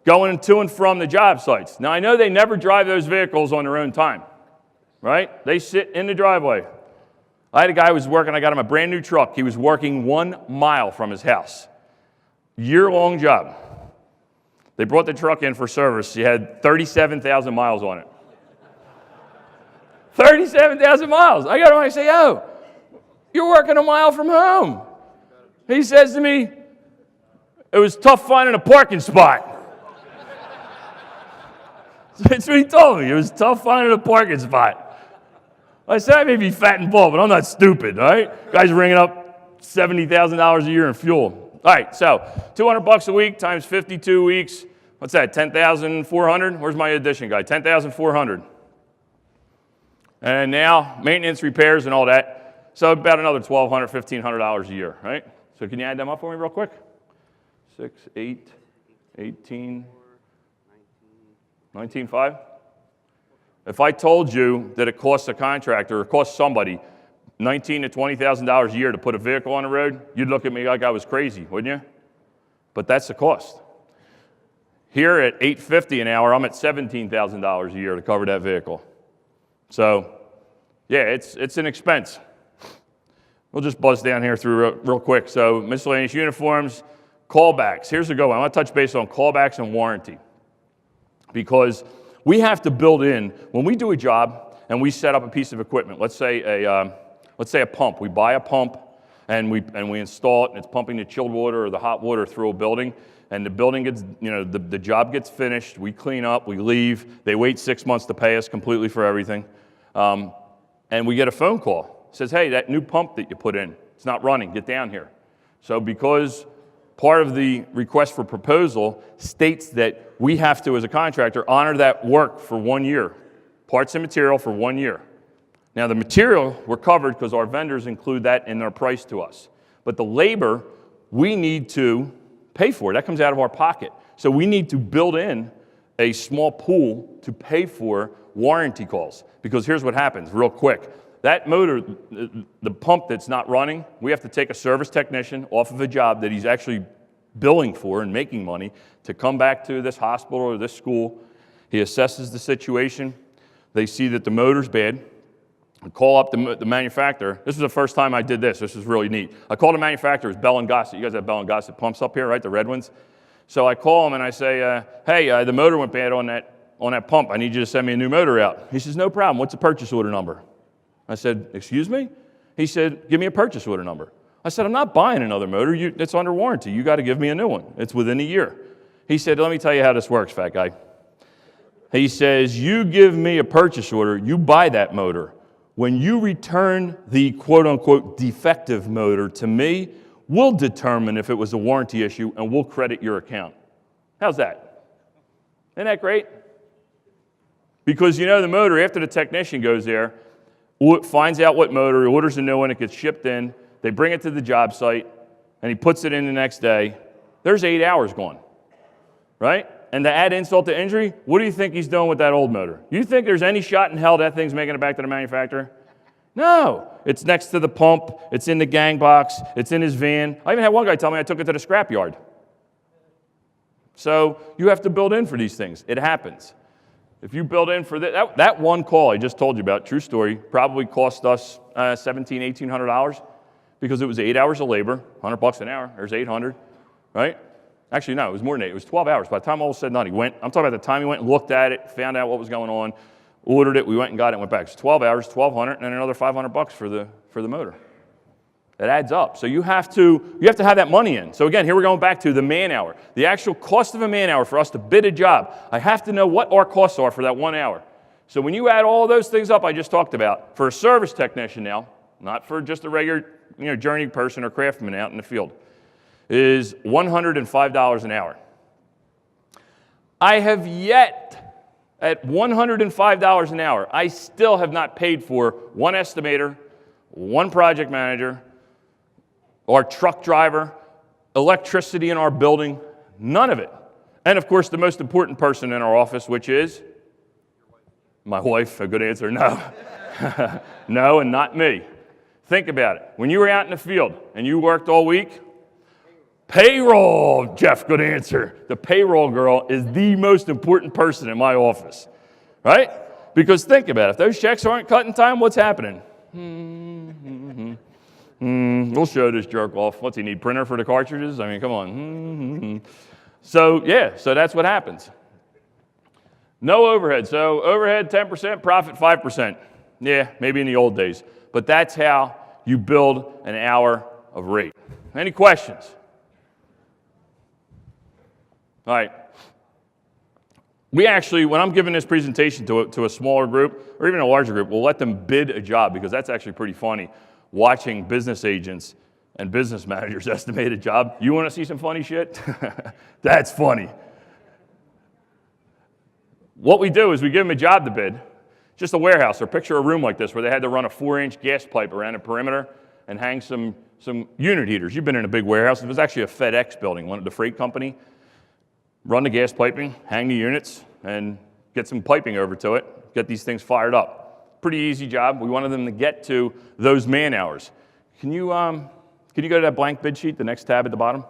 going to and from the job sites. Now, I know they never drive those vehicles on their own time, right? They sit in the driveway. I had a guy who was working, I got him a brand new truck. He was working 1 mile from his house. Year-long job. They brought the truck in for service. He had 37,000 miles on it. 37,000 miles. I got him and I say, yo, you're working 1 mile from home. He says to me, it was tough finding a parking spot. That's what he told me. It was tough finding a parking spot. I said, I may be fat and bald, but I'm not stupid, all right? Guy's ringing up $70,000 a year in fuel. All right, so 200 bucks a week times 52 weeks. What's that, 10,400? Where's my addition guy? 10,400. And now maintenance, repairs, and all that. So about another $1,200, $1,500 a year, right? So can you add them up for me real quick? 6, 8, 18, 19.5. If I told you that it costs a contractor or costs somebody $19,000 to $20,000 a year to put a vehicle on the road, you'd look at me like I was crazy, wouldn't you? But that's the cost. Here at $8.50 an hour, I'm at $17,000 a year to cover that vehicle. So, yeah, it's an expense. We'll just buzz down here through real quick. So, miscellaneous uniforms, callbacks. Here's a good one. I want to touch base on callbacks and warranty. Because we have to build in, when we do a job and we set up a piece of equipment, let's say a pump. We buy a pump and we install it, and it's pumping the chilled water or the hot water through a building. And the building gets, the job gets finished, we clean up, we leave, they wait 6 months to pay us completely for everything. And we get a phone call. It says, hey, that new pump that you put in, it's not running, get down here. So because part of the request for proposal states that we have to, as a contractor, honor that work for 1 year, parts and material for 1 year. Now the material, we're covered because our vendors include that in their price to us. But the labor, we need to pay for it. That comes out of our pocket. So we need to build in a small pool to pay for warranty calls. Because here's what happens, real quick. That motor, the pump that's not running, we have to take a service technician off of a job that he's actually billing for and making money to come back to this hospital or this school. He assesses the situation. They see that the motor's bad. I call up the manufacturer. This was the first time I did this. This is really neat. I called the manufacturer. It's Bell & Gossett. You guys have Bell & Gossett pumps up here, right? The red ones. So I call him and I say, hey, the motor went bad on that pump. I need you to send me a new motor out. He says, no problem. What's the purchase order number? I said, excuse me? He said, give me a purchase order number. I said, I'm not buying another motor. It's under warranty. You got to give me a new one. It's within a year. He said, let me tell you how this works, fat guy. He says, you give me a purchase order, you buy that motor. When you return the quote-unquote defective motor to me, we'll determine if it was a warranty issue and we'll credit your account. How's that? Isn't that great? Because the motor, after the technician goes there, finds out what motor, orders a new one, it gets shipped in, they bring it to the job site, and he puts it in the next day, there's 8 hours gone, right? And to add insult to injury, what do you think he's doing with that old motor? You think there's any shot in hell that thing's making it back to the manufacturer? No. It's next to the pump. It's in the gang box. It's in his van. I even had one guy tell me I took it to the scrapyard. So you have to build in for these things. It happens. If you build in for that one call I just told you about, true story, probably cost us $1,700, $1,800 because it was 8 hours of labor, $100 an hour. There's 800, right? Actually, no, it was more than 8. It was 12 hours. By the time all was said and done, I'm talking about the time he went and looked at it, found out what was going on, ordered it, we went and got it and went back. It's 12 hours, 1,200, and then another $500 for the motor. It adds up. So you have to have that money in. So again, here we're going back to the man hour. The actual cost of a man hour for us to bid a job. I have to know what our costs are for that 1 hour. So when you add all those things up I just talked about, for a service technician now, not for just a regular journeyman person or craftsman out in the field, is $105 an hour. I have yet, at $105 an hour, I still have not paid for one estimator, one project manager, our truck driver, electricity in our building, none of it. And of course, the most important person in our office, which is my wife. A good answer, no. No, and not me. Think about it. When you were out in the field and you worked all week, payroll, Jeff, good answer. The payroll girl is the most important person in my office, right? Because think about it. If those checks aren't cut in time, what's happening? We'll show this jerk off. What's he need, printer for the cartridges? I mean, come on. So, yeah, so that's what happens. No overhead. So overhead 10%, profit 5%. Yeah, maybe in the old days. But that's how you build an hour of rate. Any questions? All right. We actually, when I'm giving this presentation to a smaller group or even a larger group, we'll let them bid a job because that's actually pretty funny, watching business agents and business managers estimate a job. You want to see some funny shit? That's funny. What we do is we give them a job to bid, just a warehouse, or picture a room like this where they had to run a 4-inch gas pipe around the perimeter and hang some unit heaters. You've been in a big warehouse. It was actually a FedEx building, one of the freight company. Run the gas piping, hang the units, and get some piping over to it, get these things fired up. pretty easy job. We wanted them to get to those man hours. Can you go to that blank bid sheet, the next tab at the bottom?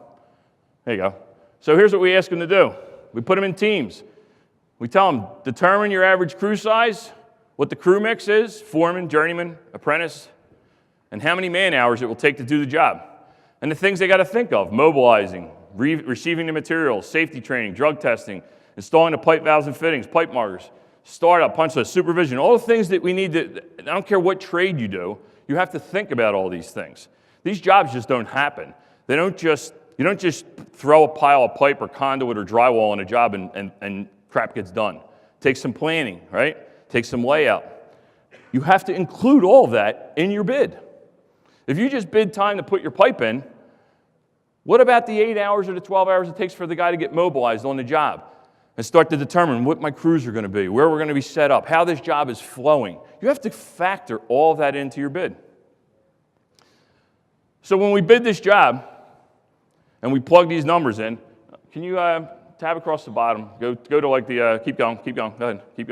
There you go. So here's what we ask them to do. We put them in teams. We tell them, determine your average crew size, what the crew mix is, foreman, journeyman, apprentice, and how many man hours it will take to do the job. And the things they got to think of: mobilizing, receiving the materials, safety training, drug testing, installing the pipe valves and fittings, pipe markers, startup, punch list, supervision, all the things that we need to, I don't care what trade you do, you have to think about all these things. These jobs just don't happen. You don't just throw a pile of pipe or conduit or drywall on a job and crap gets done. Takes some planning, right? Takes some layout. You have to include all of that in your bid. If you just bid time to put your pipe in, what about the 8 hours or the 12 hours it takes for the guy to get mobilized on the job and start to determine what my crews are going to be, where we're going to be set up, how this job is flowing? You have to factor all of that into your bid. So when we bid this job and we plug these numbers in, can you tab across the bottom? Go to like the, keep going, go ahead, keep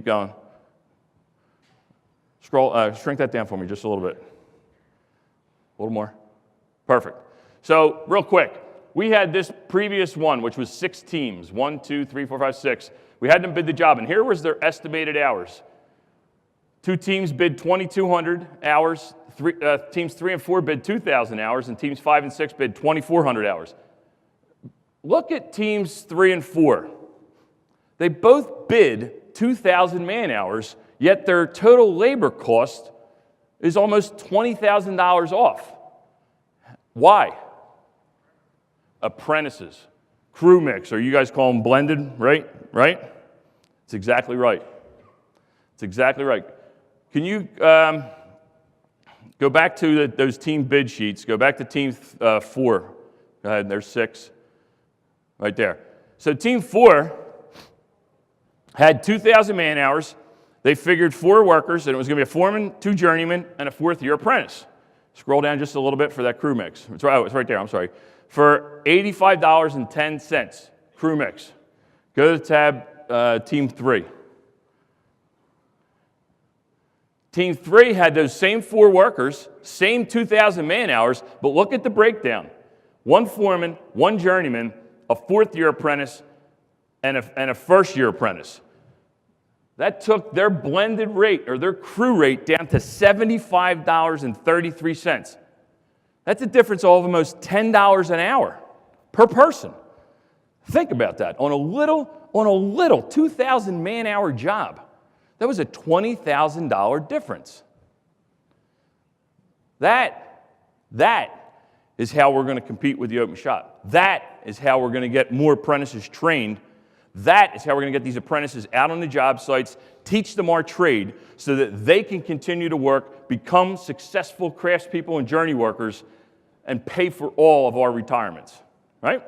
going. Scroll, shrink that down for me just a little bit. A little more. Perfect. So real quick, we had this previous one, which was 6 teams, 1, 2, 3, 4, 5, 6. We had them bid the job, and here was their estimated hours. 2 teams bid 2,200 hours. Teams 3 and 4 bid 2,000 hours, and teams 5 and 6 bid 2,400 hours. Look at teams 3 and 4. They both bid 2,000 man hours, yet their total labor cost is almost $20,000 off. Why? Apprentices, crew mix, or you guys call them blended, right? It's exactly right. It's exactly right. Can you go back to those team bid sheets? Go back to team 4. Go ahead, there's 6 right there. So team 4 had 2,000 man hours. They figured 4 workers, and it was going to be a foreman, 2 journeymen, and a 4th-year apprentice. Scroll down just a little bit for that crew mix. It's right there, I'm sorry. For $85.10, crew mix. Go to tab Team 3. Team 3 had those same 4 workers, same 2,000 man hours, but look at the breakdown. 1 foreman, 1 journeyman, a 4th-year apprentice, and a first-year apprentice. That took their blended rate, or their crew rate, down to $75.33. That's a difference of almost $10 an hour per person. Think about that. On a little 2,000 man-hour job, that was a $20,000 difference. That is how we're going to compete with the open shop. That is how we're going to get more apprentices trained. That is how we're going to get these apprentices out on the job sites, teach them our trade so that they can continue to work, become successful craftspeople and journey workers, and pay for all of our retirements, right?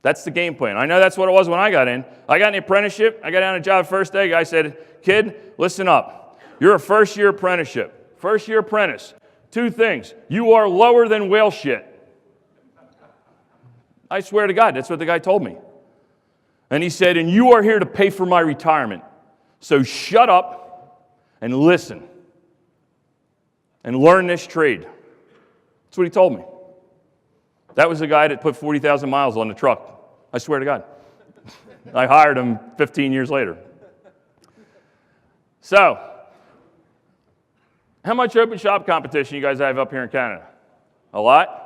That's the game plan. I know that's what it was when I got in. I got in the apprenticeship. I got on a job first day. Guy said, kid, listen up. You're a first-year apprenticeship. First-year apprentice. 2 things. You are lower than whale shit. I swear to God, that's what the guy told me. And he said, and you are here to pay for my retirement. So shut up and listen and learn this trade. That's what he told me. That was the guy that put 40,000 miles on the truck. I swear to God. I hired him 15 years later. So, how much open shop competition you guys have up here in Canada? A lot?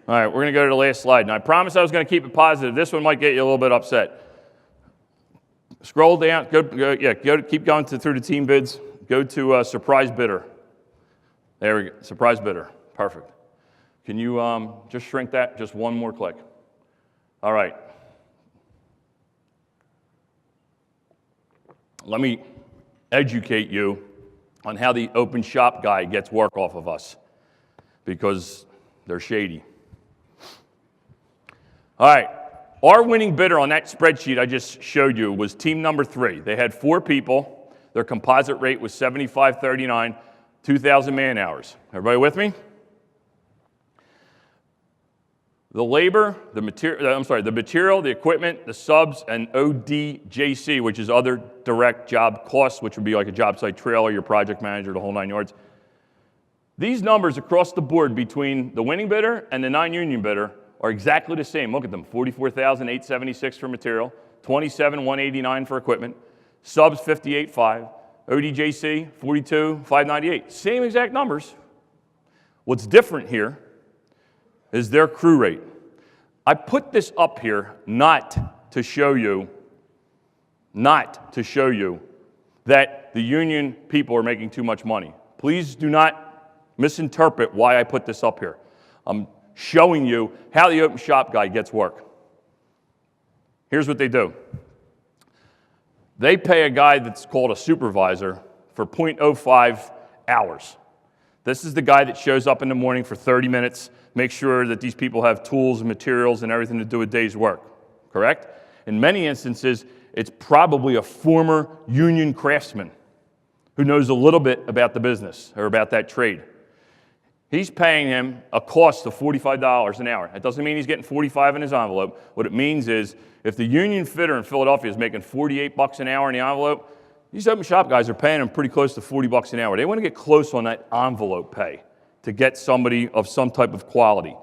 All right, we're going to go to the last slide. Now, I promised I was going to keep it positive. This one might get you a little bit upset. Scroll down. Keep going through the team bids. Go to surprise bidder. There we go. Surprise bidder. Perfect. Can you just shrink that just one more click? All right. Let me educate you on how the open shop guy gets work off of us, because they're shady. All right. Our winning bidder on that spreadsheet I just showed you was team number 3. They had 4 people. Their composite rate was $75.39, 2,000 man hours. Everybody with me? The labor, the material, the equipment, the subs, and ODJC, which is other direct job costs, which would be like a job site trailer, your project manager, the whole 9 yards. These numbers across the board between the winning bidder and the non-union bidder are exactly the same. Look at them, $44,876 for material, $27,189 for equipment, subs $58,500, ODJC $42,598. Same exact numbers. What's different here is their crew rate. I put this up here not to show you that the union people are making too much money. Please do not misinterpret why I put this up here. I'm showing you how the open shop guy gets work. Here's what they do. They pay a guy that's called a supervisor for 0.05 hours. This is the guy that shows up in the morning for 30 minutes, makes sure that these people have tools and materials and everything to do a day's work, correct? In many instances, it's probably a former union craftsman who knows a little bit about the business or about that trade. He's paying him a cost of $45 an hour. That doesn't mean he's getting 45 in his envelope. What it means is if the union fitter in Philadelphia is making 48 bucks an hour in the envelope, these open shop guys are paying him pretty close to 40 bucks an hour. They want to get close on that envelope pay to get somebody of some type of quality.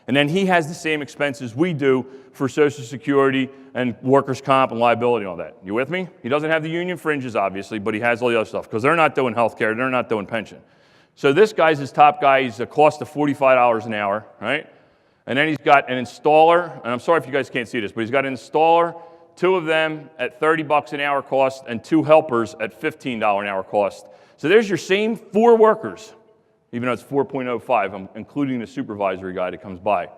And then he has the same expenses we do for Social Security and workers' comp and liability and all that. You with me? He doesn't have the union fringes, obviously, but he has all the other stuff because they're not doing health care, they're not doing pension. So this guy's his top guy. He's a cost of $45 an hour, right? And then he's got an installer, and I'm sorry if you guys can't see this, but he's got an installer, 2 of them at 30 bucks an hour cost, and 2 helpers at $15 an hour cost. So there's your same 4 workers, even though it's 4.05, I'm including the supervisory guy that comes by.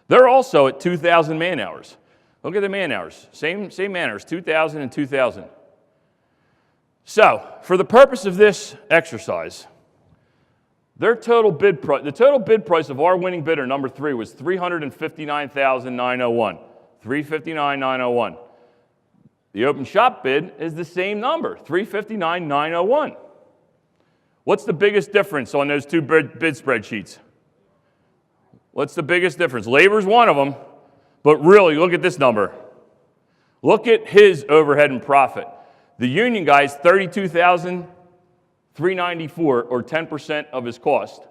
They're also at 2,000 man hours. Look at the man hours, same man hours, 2,000 and 2,000. So, for the purpose of this exercise, the total bid price of our winning bidder, number 3, was $359,901. $359,901. The open shop bid is the same number, $359,901. What's the biggest difference on those 2 bid spreadsheets? What's the biggest difference? Labor's one of them, but really, look at this number. Look at his overhead and profit. The union guy's $32,394, or 10% of his cost.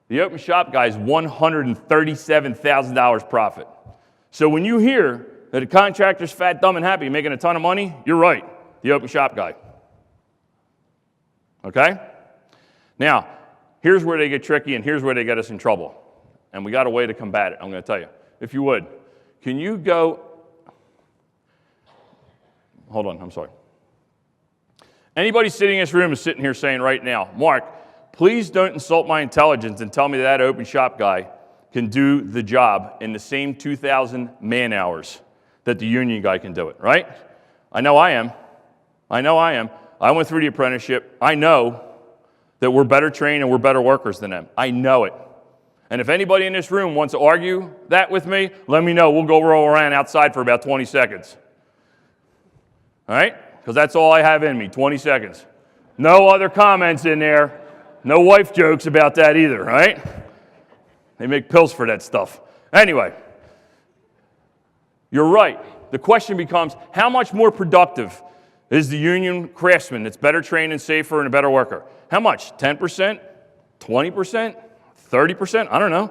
The open shop guy's $137,000 profit. So when you hear that a contractor's fat, dumb, and happy making a ton of money, you're right, the open shop guy. Okay? Now, here's where they get tricky, and here's where they get us in trouble. And we got a way to combat it, I'm going to tell you. If you would, can you go, hold on, I'm sorry. Anybody sitting in this room is sitting here saying right now, Mark, please don't insult my intelligence and tell me that open shop guy can do the job in the same 2,000 man hours that the union guy can do it, right? I know I am. I went through the apprenticeship. I know that we're better trained and we're better workers than them. I know it. And if anybody in this room wants to argue that with me, let me know. We'll go roll around outside for about 20 seconds. All right? Because that's all I have in me, 20 seconds. No other comments in there. No wife jokes about that either, right? They make pills for that stuff. Anyway, you're right. The question becomes, how much more productive is the union craftsman that's better trained and safer and a better worker? How much? 10%? 20%? 30%? I don't know.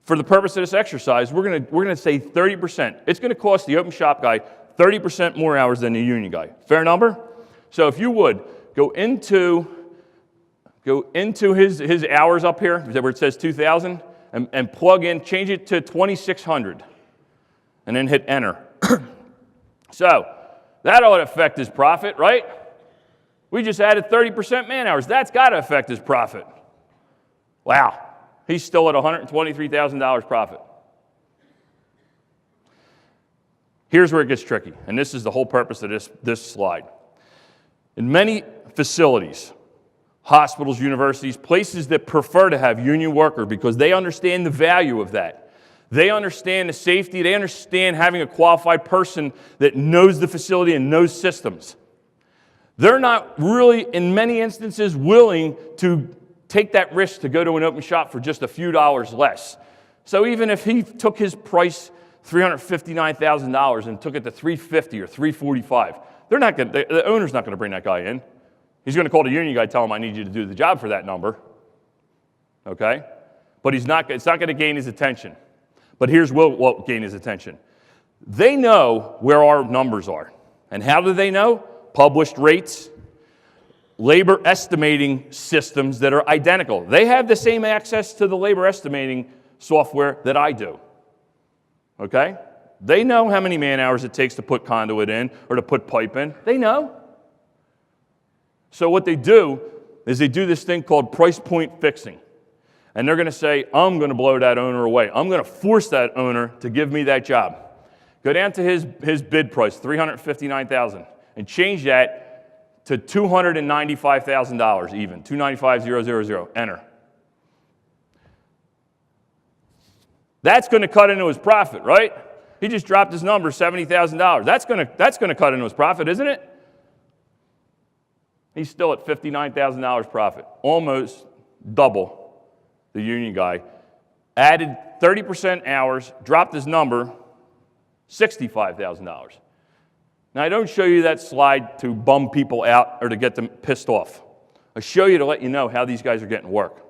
For the purpose of this exercise, we're gonna say 30%. It's going to cost the open shop guy 30% more hours than the union guy. Fair number? So if you would, go into his hours up here, where it says 2,000, and plug in, change it to 2,600, and then hit enter. So that ought to affect his profit, right? We just added 30% man hours. That's got to affect his profit. Wow. He's still at $123,000 profit. Here's where it gets tricky, and this is the whole purpose of this slide. In many facilities, hospitals, universities, places that prefer to have union worker because they understand the value of that. They understand the safety. They understand having a qualified person that knows the facility and knows systems. They're not really, in many instances, willing to take that risk to go to an open shop for just a few dollars less. So even if he took his price, $359,000, and took it to $350 or $345, the owner's not going to bring that guy in. He's going to call the union guy, tell him I need you to do the job for that number. Okay? But it's not going to gain his attention. But here's what will gain his attention. They know where our numbers are. And how do they know? Published rates, labor estimating systems that are identical. They have the same access to the labor estimating software that I do. Okay? They know how many man hours it takes to put conduit in or to put pipe in. They know. So what they do is they do this thing called price point fixing. And they're going to say, I'm going to blow that owner away. I'm going to force that owner to give me that job. Go down to his bid price, $359,000, and change that to $295,000 even, $295,000, enter. That's going to cut into his profit, right? He just dropped his number, $70,000. That's going to cut into his profit, isn't it? He's still at $59,000 profit, almost double the union guy. Added 30% hours, dropped his number, $65,000. Now, I don't show you that slide to bum people out or to get them pissed off. I show you to let you know how these guys are getting work.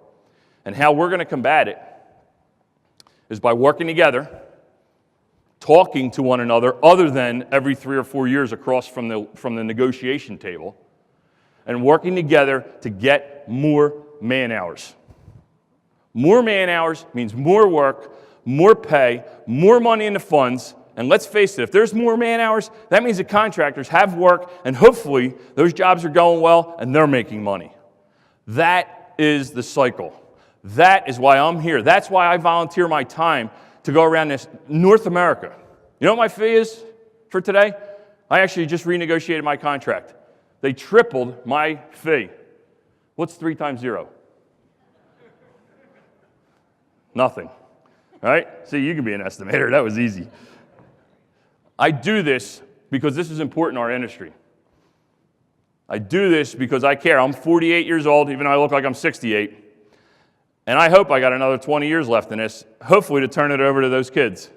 And how we're going to combat it is by working together, talking to one another other than every 3 or 4 years across from the negotiation table, and working together to get more man hours. More man hours means more work, more pay, more money in the funds. And let's face it, if there's more man hours, that means the contractors have work, and hopefully those jobs are going well and they're making money. That is the cycle. That is why I'm here. That's why I volunteer my time to go around this North America. You know what my fee is for today? I actually just renegotiated my contract. They tripled my fee. What's 3 times 0? Nothing. All right? See, you can be an estimator. That was easy. I do this because this is important in our industry. I do this because I care. I'm 48 years old, even though I look like I'm 68. And I hope I got another 20 years left in this, hopefully to turn it over to those kids.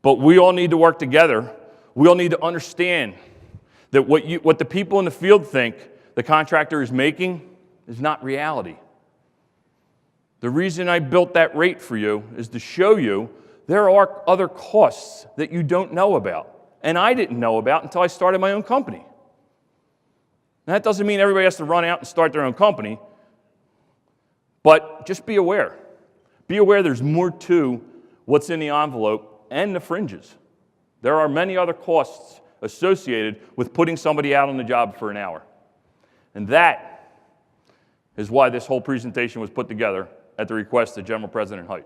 But we all need to work together. We all need to understand that what the people in the field think the contractor is making is not reality. The reason I built that rate for you is to show you there are other costs that you don't know about, and I didn't know about until I started my own company. And that doesn't mean everybody has to run out and start their own company, but just be aware. Be aware there's more to what's in the envelope and the fringes. There are many other costs associated with putting somebody out on the job for an hour. And that is why this whole presentation was put together at the request of General President Height.